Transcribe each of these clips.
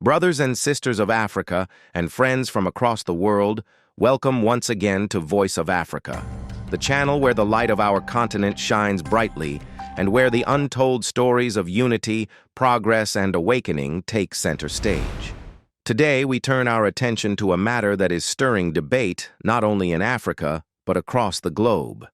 Brothers and sisters of Africa and friends from across the world, welcome once again to Voice of Africa, the channel where the light of our continent shines brightly and where the untold stories of unity, progress, and awakening take center stage. Today, we turn our attention to a matter that is stirring debate not only in Africa, but across the globe.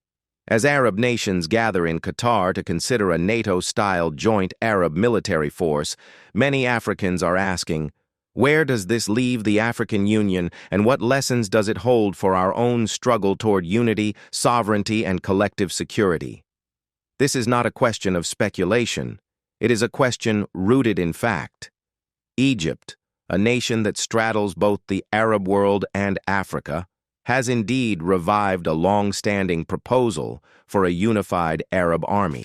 As Arab nations gather in Qatar to consider a NATO-style joint Arab military force, many Africans are asking, where does this leave the African Union and what lessons does it hold for our own struggle toward unity, sovereignty, and collective security? This is not a question of speculation. It is a question rooted in fact. Egypt, a nation that straddles both the Arab world and Africa, has indeed revived a long-standing proposal for a unified Arab army.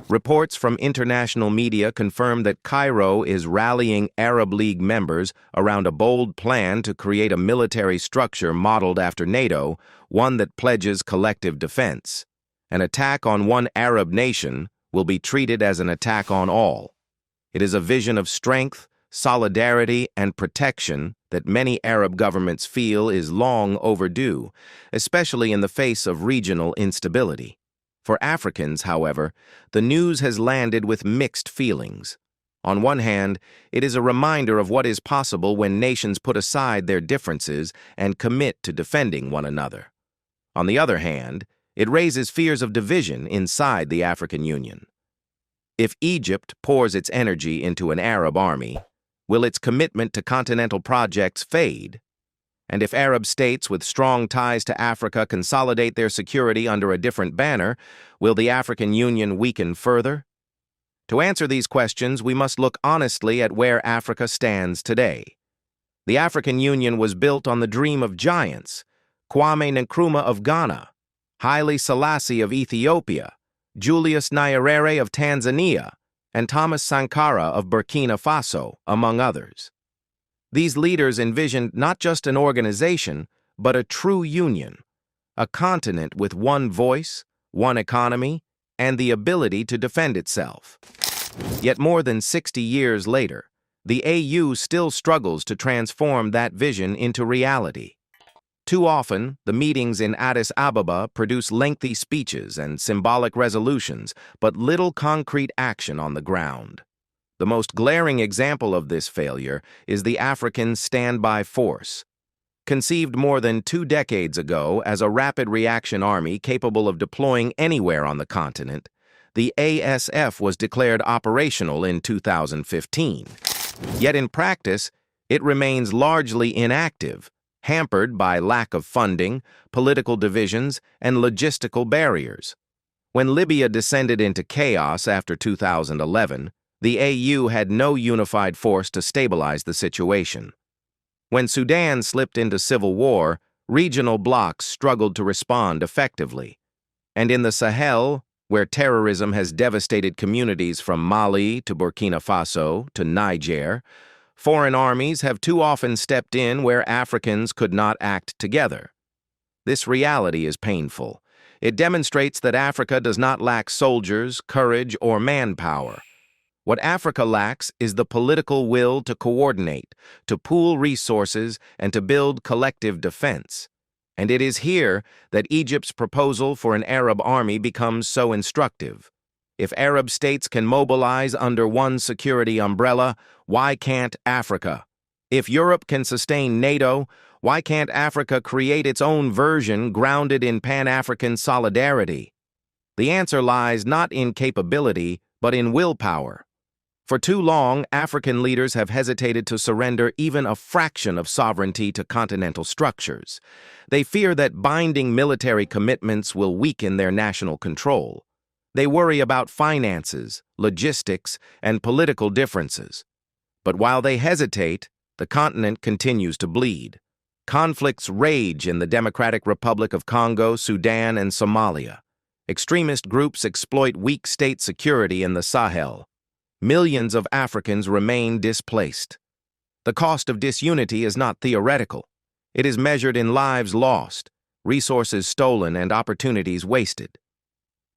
Reports from international media confirm that Cairo is rallying Arab League members around a bold plan to create a military structure modeled after NATO, one that pledges collective defense. An attack on one Arab nation will be treated as an attack on all. It is a vision of strength, solidarity, and protection that many Arab governments feel is long overdue, especially in the face of regional instability. For Africans, however, the news has landed with mixed feelings. On one hand, it is a reminder of what is possible when nations put aside their differences and commit to defending one another. On the other hand, it raises fears of division inside the African Union. If Egypt pours its energy into an Arab army, will its commitment to continental projects fade? And if Arab states with strong ties to Africa consolidate their security under a different banner, will the African Union weaken further? To answer these questions, we must look honestly at where Africa stands today. The African Union was built on the dream of giants: Kwame Nkrumah of Ghana, Haile Selassie of Ethiopia, Julius Nyerere of Tanzania, and Thomas Sankara of Burkina Faso, among others. These leaders envisioned not just an organization, but a true union, a continent with one voice, one economy, and the ability to defend itself. Yet more than 60 years later, the AU still struggles to transform that vision into reality. Too often, the meetings in Addis Ababa produce lengthy speeches and symbolic resolutions, but little concrete action on the ground. The most glaring example of this failure is the African Standby Force. Conceived more than 2 decades ago as a rapid reaction army capable of deploying anywhere on the continent, the ASF was declared operational in 2015. Yet in practice, it remains largely inactive, hampered by lack of funding, political divisions, and logistical barriers. When Libya descended into chaos after 2011, the AU had no unified force to stabilize the situation. When Sudan slipped into civil war, regional blocs struggled to respond effectively. And in the Sahel, where terrorism has devastated communities from Mali to Burkina Faso to Niger, foreign armies have too often stepped in where Africans could not act together. This reality is painful. It demonstrates that Africa does not lack soldiers, courage, or manpower. What Africa lacks is the political will to coordinate, to pool resources, and to build collective defense. And it is here that Egypt's proposal for an Arab army becomes so instructive. If Arab states can mobilize under one security umbrella, why can't Africa? If Europe can sustain NATO, why can't Africa create its own version grounded in Pan-African solidarity? The answer lies not in capability, but in willpower. For too long, African leaders have hesitated to surrender even a fraction of sovereignty to continental structures. They fear that binding military commitments will weaken their national control. They worry about finances, logistics, and political differences. But while they hesitate, the continent continues to bleed. Conflicts rage in the Democratic Republic of Congo, Sudan, and Somalia. Extremist groups exploit weak state security in the Sahel. Millions of Africans remain displaced. The cost of disunity is not theoretical. It is measured in lives lost, resources stolen, and opportunities wasted.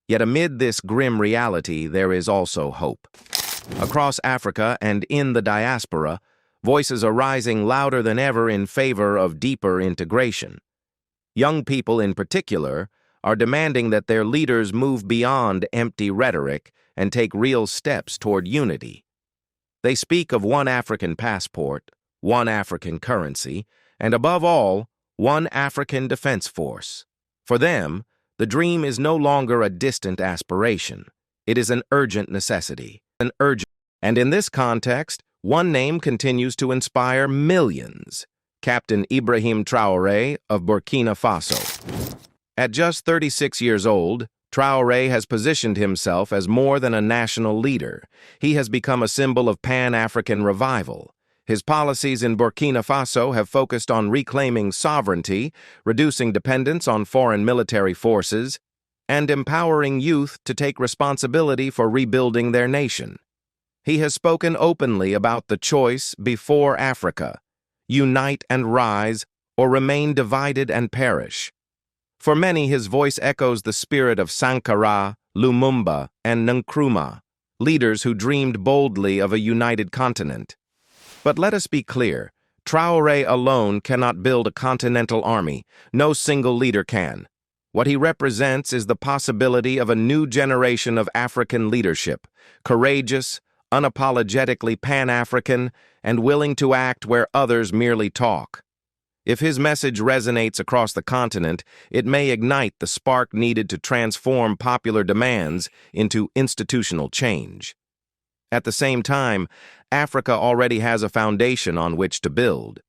Yet amid this grim reality, there is also hope. Across Africa and in the diaspora, Voices are rising louder than ever in favor of deeper integration. Young people in particular are demanding that their leaders move beyond empty rhetoric and take real steps toward unity. They speak of one African passport, one African currency, and above all, one African defense force. For them, the dream is no longer a distant aspiration. It is an urgent necessity. And in this context, one name continues to inspire millions: Captain Ibrahim Traoré of Burkina Faso. At just 36 years old, Traoré has positioned himself as more than a national leader. He has become a symbol of Pan-African revival. His policies in Burkina Faso have focused on reclaiming sovereignty, reducing dependence on foreign military forces, and empowering youth to take responsibility for rebuilding their nation. He has spoken openly about the choice before Africa: unite and rise, or remain divided and perish. For many, his voice echoes the spirit of Sankara, Lumumba, and Nkrumah, leaders who dreamed boldly of a united continent. But let us be clear, Traoré alone cannot build a continental army. No single leader can. What he represents is the possibility of a new generation of African leadership, courageous, unapologetically Pan-African, and willing to act where others merely talk. If his message resonates across the continent, it may ignite the spark needed to transform popular demands into institutional change. At the same time, Africa already has a foundation on which to build.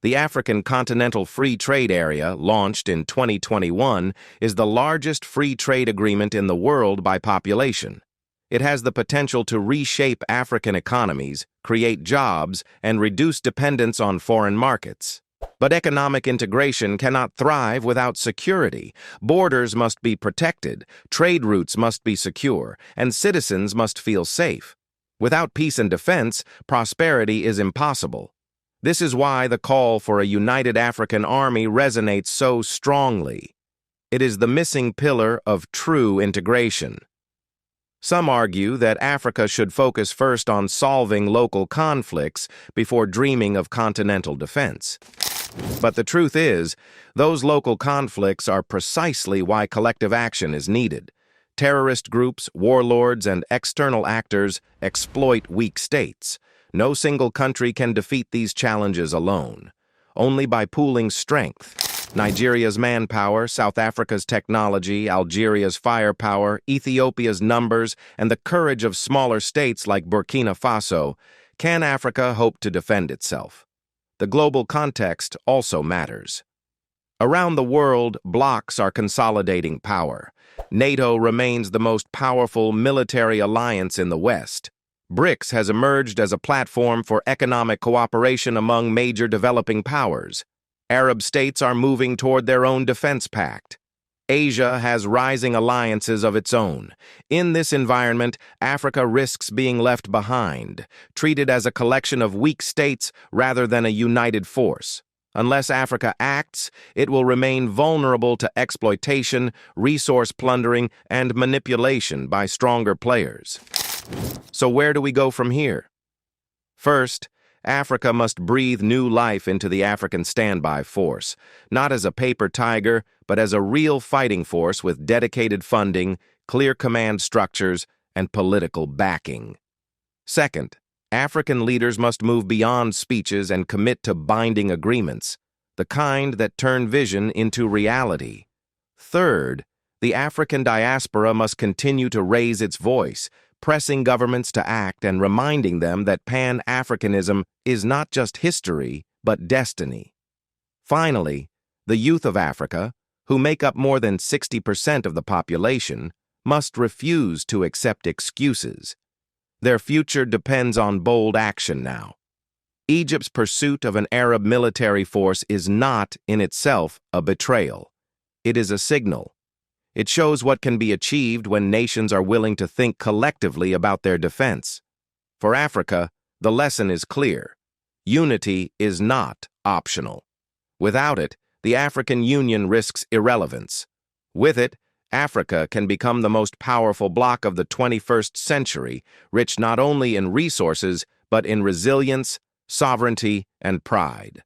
The African Continental Free Trade Area, launched in 2021, is the largest free trade agreement in the world by population. It has the potential to reshape African economies, create jobs, and reduce dependence on foreign markets. But economic integration cannot thrive without security. Borders must be protected, trade routes must be secure, and citizens must feel safe. Without peace and defense, prosperity is impossible. This is why the call for a united African army resonates so strongly. It is the missing pillar of true integration. Some argue that Africa should focus first on solving local conflicts before dreaming of continental defense. But the truth is, those local conflicts are precisely why collective action is needed. Terrorist groups, warlords, and external actors exploit weak states. No single country can defeat these challenges alone. Only by pooling strength. Nigeria's manpower, South Africa's technology, Algeria's firepower, Ethiopia's numbers, and the courage of smaller states like Burkina Faso, can Africa hope to defend itself. The global context also matters. Around the world, blocs are consolidating power. NATO remains the most powerful military alliance in the West. BRICS has emerged as a platform for economic cooperation among major developing powers. Arab states are moving toward their own defense pact. Asia has rising alliances of its own. In this environment, Africa risks being left behind, treated as a collection of weak states rather than a united force. Unless Africa acts, it will remain vulnerable to exploitation, resource plundering, and manipulation by stronger players. So where do we go from here? First, Africa must breathe new life into the African Standby Force, not as a paper tiger, but as a real fighting force with dedicated funding, clear command structures, and political backing. Second, African leaders must move beyond speeches and commit to binding agreements, the kind that turn vision into reality. Third, the African diaspora must continue to raise its voice, pressing governments to act and reminding them that Pan-Africanism is not just history, but destiny. Finally, the youth of Africa, who make up more than 60% of the population, must refuse to accept excuses. Their future depends on bold action now. Egypt's pursuit of an Arab military force is not, in itself, a betrayal. It is a signal. It shows what can be achieved when nations are willing to think collectively about their defense. For Africa, the lesson is clear. Unity is not optional. Without it, the African Union risks irrelevance. With it, Africa can become the most powerful bloc of the 21st century, rich not only in resources, but in resilience, sovereignty, and pride.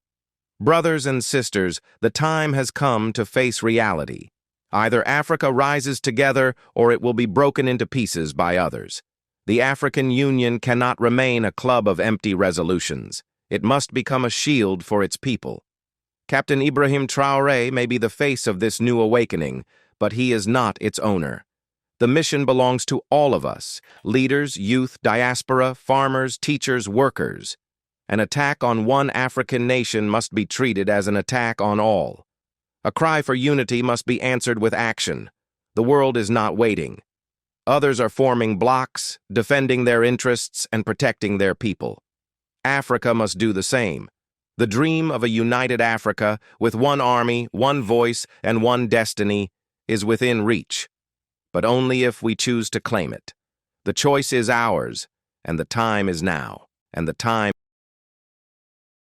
Brothers and sisters, the time has come to face reality. Either Africa rises together or it will be broken into pieces by others. The African Union cannot remain a club of empty resolutions. It must become a shield for its people. Captain Ibrahim Traoré may be the face of this new awakening, but he is not its owner. The mission belongs to all of us, leaders, youth, diaspora, farmers, teachers, workers. An attack on one African nation must be treated as an attack on all. A cry for unity must be answered with action. The world is not waiting. Others are forming blocs, defending their interests and protecting their people. Africa must do the same. The dream of a united Africa, with one army, one voice, and one destiny, is within reach. But only if we choose to claim it. The choice is ours, and the time is now. And the time